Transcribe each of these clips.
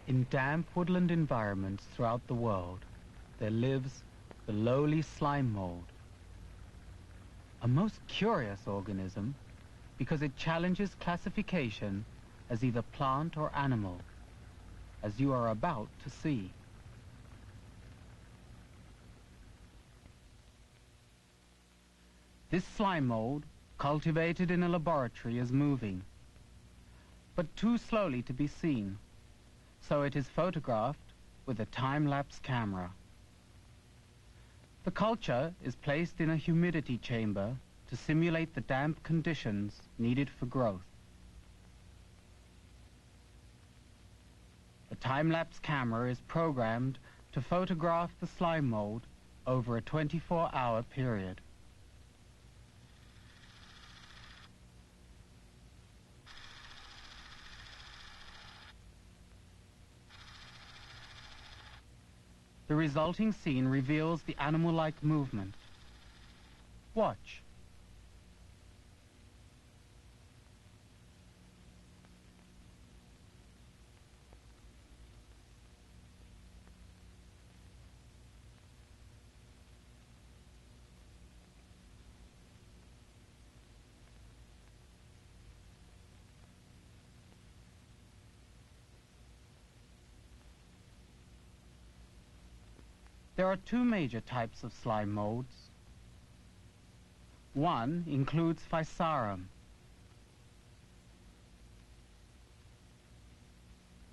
In damp woodland environments throughout the world, there lives the lowly slime mold. A most curious organism because it challenges classification as either plant or animal, as you are about to see. This slime mold, cultivated in a laboratory, is moving, but too slowly to be seen, so it is photographed with a time-lapse camera. The culture is placed in a humidity chamber to simulate the damp conditions needed for growth. The time-lapse camera is programmed to photograph the slime mold over a 24-hour period. The resulting scene reveals the animal-like movement. Watch. There are two major types of slime molds. One includes Physarum.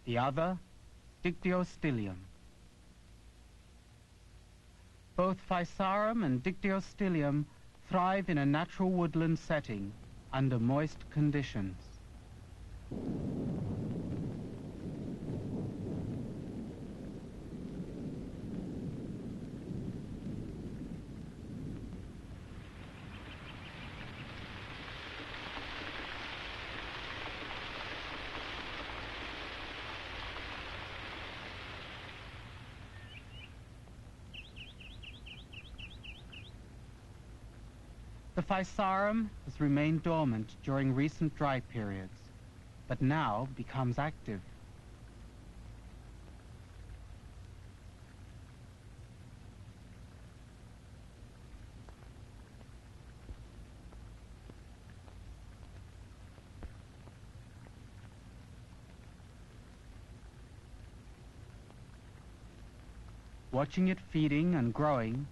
The other, Dictyostelium. Both Physarum and Dictyostelium thrive in a natural woodland setting under moist conditions. The Physarum has remained dormant during recent dry periods, but now becomes active. Watching it feeding and growing,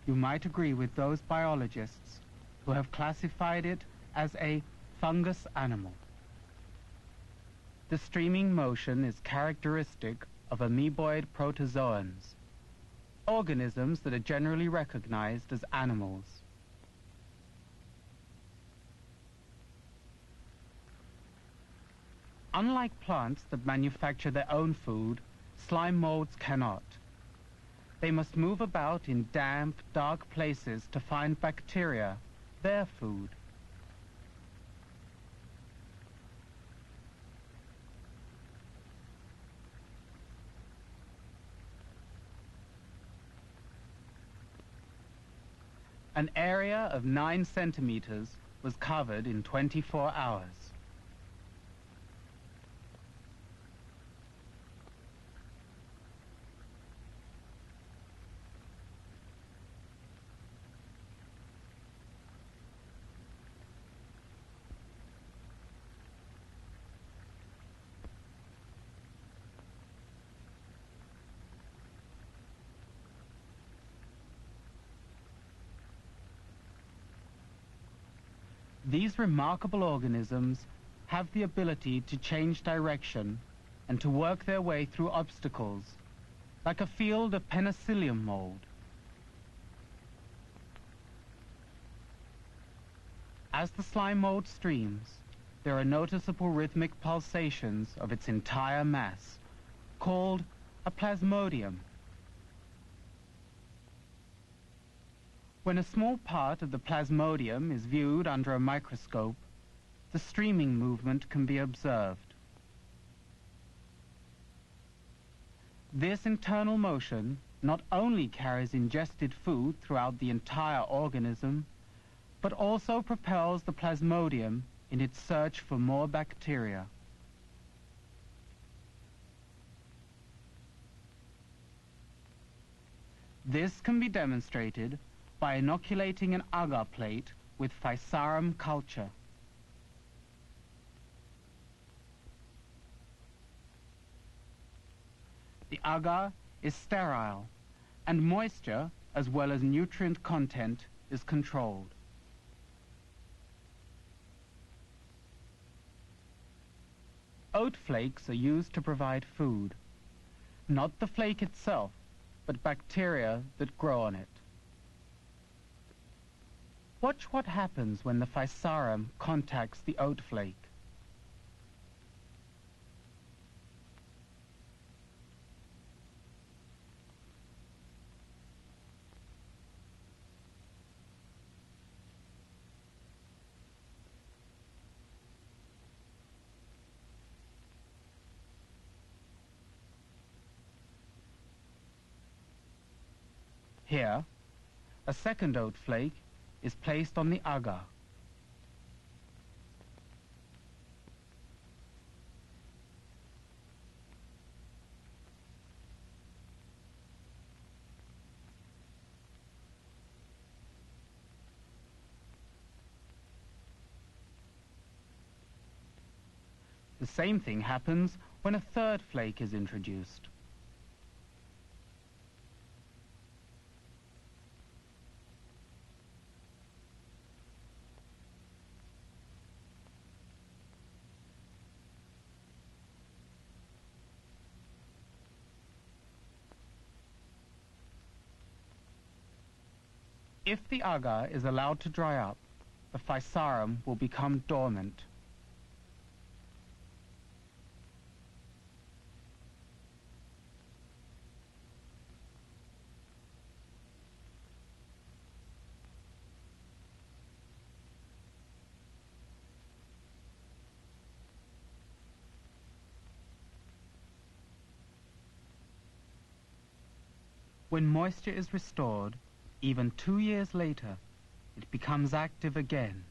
you might agree with those biologists who have classified it as a fungus animal. The streaming motion is characteristic of amoeboid protozoans, organisms that are generally recognized as animals. Unlike plants that manufacture their own food, slime molds cannot. They must move about in damp, dark places to find bacteria, their food. An area of 9 centimeters was covered in 24 hours. These remarkable organisms have the ability to change direction and to work their way through obstacles, like a field of penicillium mold. As the slime mold streams, there are noticeable rhythmic pulsations of its entire mass, called a plasmodium. When a small part of the plasmodium is viewed under a microscope, the streaming movement can be observed. This internal motion not only carries ingested food throughout the entire organism, but also propels the plasmodium in its search for more bacteria. This can be demonstrated by inoculating an agar plate with Physarum culture. The agar is sterile, and moisture, as well as nutrient content, is controlled. Oat flakes are used to provide food, not the flake itself, but bacteria that grow on it. Watch what happens when the Physarum contacts the oat flake. Here, a second oat flake is placed on the agar. The same thing happens when a third flake is introduced. If the agar is allowed to dry up, the Physarum will become dormant. When moisture is restored, even 2 years later, it becomes active again,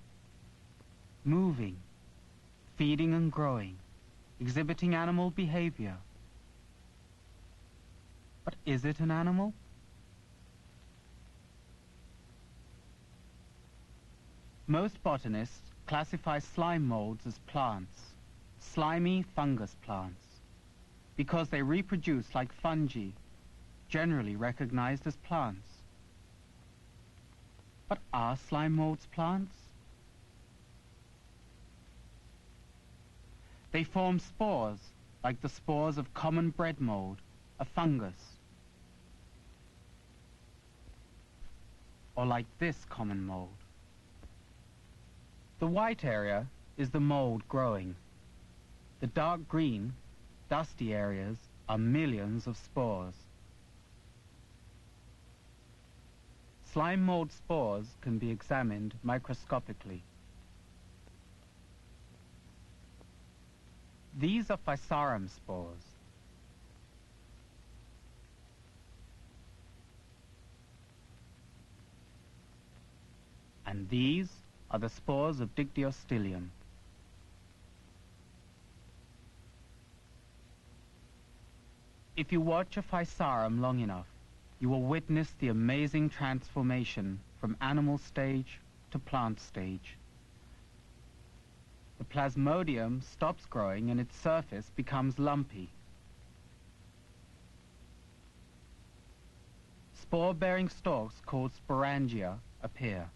moving, feeding and growing, exhibiting animal behavior. But is it an animal? Most botanists classify slime molds as plants, slimy fungus plants, because they reproduce like fungi, generally recognized as plants. But are slime molds plants? They form spores, like the spores of common bread mold, a fungus. Or like this common mold. The white area is the mold growing. The dark green, dusty areas are millions of spores. Slime mold spores can be examined microscopically. These are Physarum spores. And these are the spores of Dictyostelium. If you watch a Physarum long enough, you will witness the amazing transformation from animal stage to plant stage. The plasmodium stops growing and its surface becomes lumpy. Spore-bearing stalks called sporangia appear.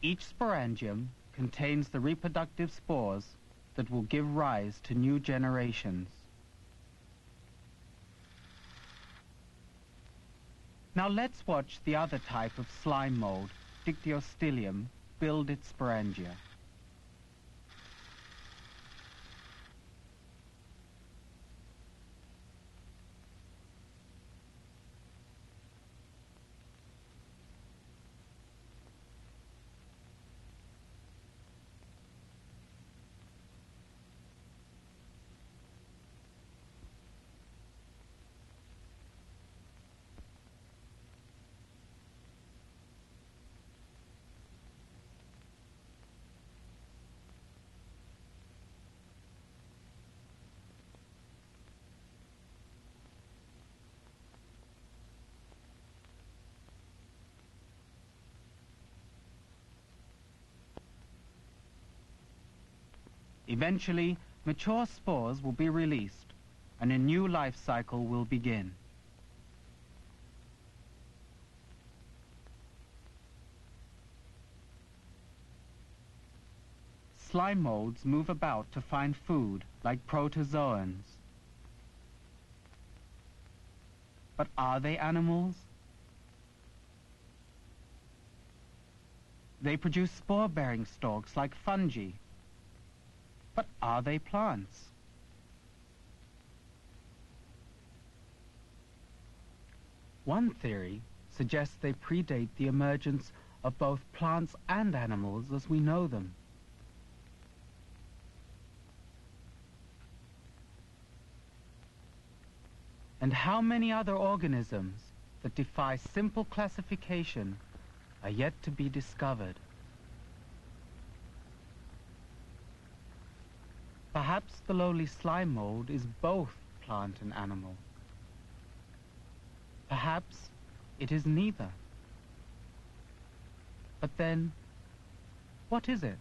Each sporangium contains the reproductive spores that will give rise to new generations. Now let's watch the other type of slime mold, Dictyostelium, build its sporangia. Eventually, mature spores will be released, and a new life cycle will begin. Slime molds move about to find food like protozoans. But are they animals? They produce spore-bearing stalks like fungi. But are they plants? One theory suggests they predate the emergence of both plants and animals as we know them. And how many other organisms that defy simple classification are yet to be discovered? Perhaps the lowly slime mold is both plant and animal. Perhaps it is neither. But then, what is it?